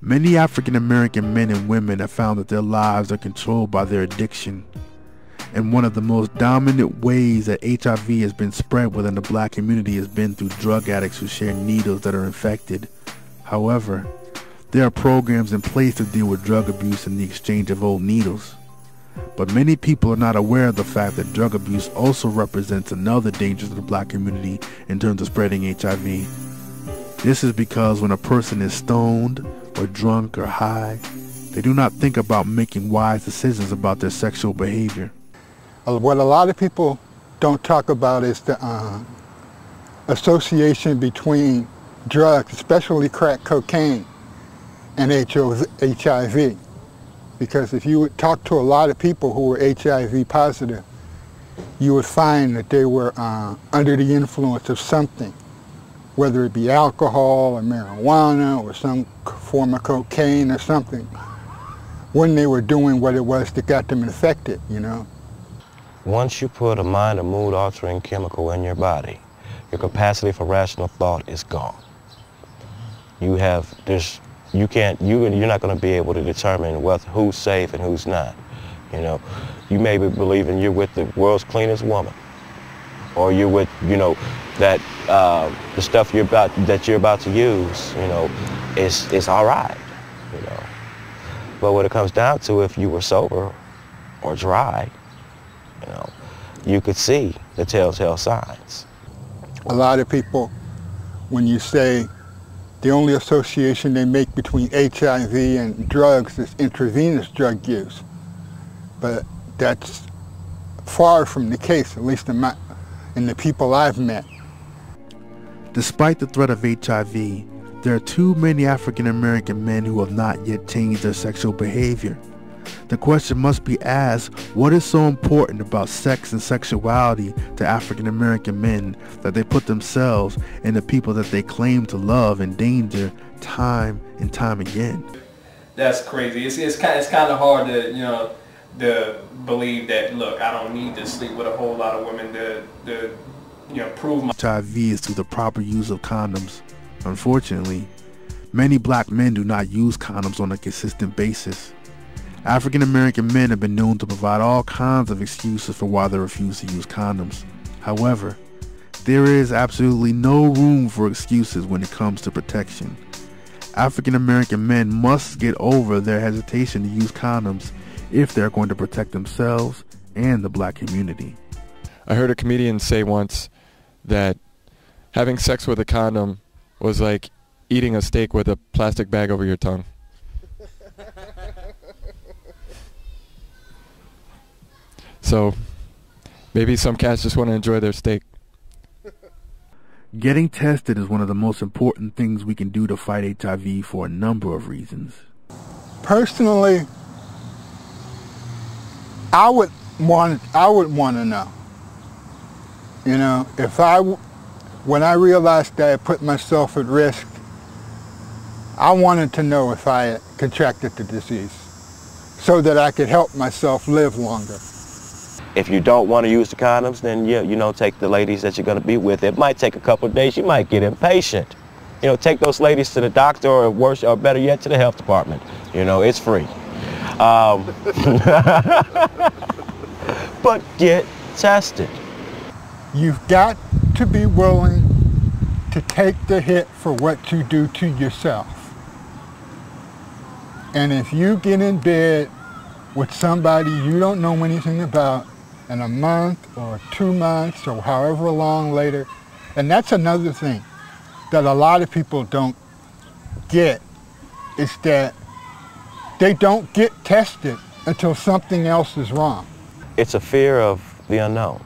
Many African American men and women have found that their lives are controlled by their addiction. And one of the most dominant ways that HIV has been spread within the black community has been through drug addicts who share needles that are infected. However, there are programs in place to deal with drug abuse and the exchange of old needles. But many people are not aware of the fact that drug abuse also represents another danger to the black community in terms of spreading HIV. This is because when a person is stoned or drunk or high, they do not think about making wise decisions about their sexual behavior. What a lot of people don't talk about is the association between drugs, especially crack cocaine, and HIV. Because if you would talk to a lot of people who were HIV positive, you would find that they were under the influence of something, whether it be alcohol or marijuana or some form of cocaine or something, when they were doing what it was that got them infected, you know. Once you put a mind or mood altering chemical in your body, your capacity for rational thought is gone. You're not going to be able to determine who's safe and who's not. You know, you may be believing you're with the world's cleanest woman, or you're with, you know, that the stuff that you're about to use, you know, is all right, you know. But when it comes down to, if you were sober or dry, you know, you could see the telltale signs. A lot of people, when you say the only association they make between HIV and drugs is intravenous drug use, but that's far from the case, at least in the people I've met. Despite the threat of HIV, there are too many African American men who have not yet changed their sexual behavior. The question must be asked, what is so important about sex and sexuality to African American men that they put themselves and the people that they claim to love in danger time and time again? That's crazy. It's kind of hard to, you know, to believe that, look, I don't need to sleep with a whole lot of women to you know, prove my HIV is through the proper use of condoms. Unfortunately, many black men do not use condoms on a consistent basis. African American men have been known to provide all kinds of excuses for why they refuse to use condoms. However, there is absolutely no room for excuses when it comes to protection. African American men must get over their hesitation to use condoms if they're going to protect themselves and the black community. I heard a comedian say once that having sex with a condom was like eating a steak with a plastic bag over your tongue. So maybe some cats just want to enjoy their steak. Getting tested is one of the most important things we can do to fight HIV for a number of reasons. Personally, I would want to know. You know, when I realized that I put myself at risk, I wanted to know if I had contracted the disease so that I could help myself live longer. If you don't want to use the condoms, then you know, take the ladies that you're going to be with. It might take a couple of days. You might get impatient. You know, take those ladies to the doctor, or worse, or better yet, to the health department. You know, it's free. But get tested. You've got to be willing to take the hit for what you do to yourself. And if you get in bed with somebody you don't know anything about in a month or 2 months or however long later, and that's another thing that a lot of people don't get, is that they don't get tested until something else is wrong. It's a fear of the unknown.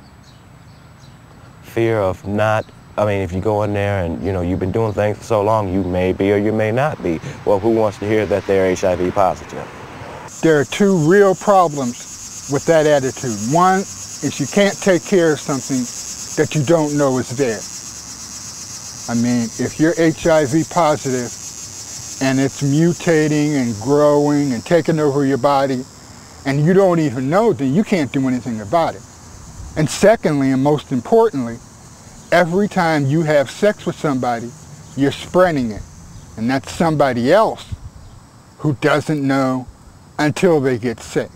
Fear of not, I mean, if you go in there and, you know, you've been doing things for so long, you may be or you may not be. Well, who wants to hear that they're HIV positive? There are two real problems with that attitude. One is you can't take care of something that you don't know is there. I mean, if you're HIV positive and it's mutating and growing and taking over your body and you don't even know, then you can't do anything about it. And secondly, and most importantly, every time you have sex with somebody, you're spreading it. And that somebody else who doesn't know until they get sick.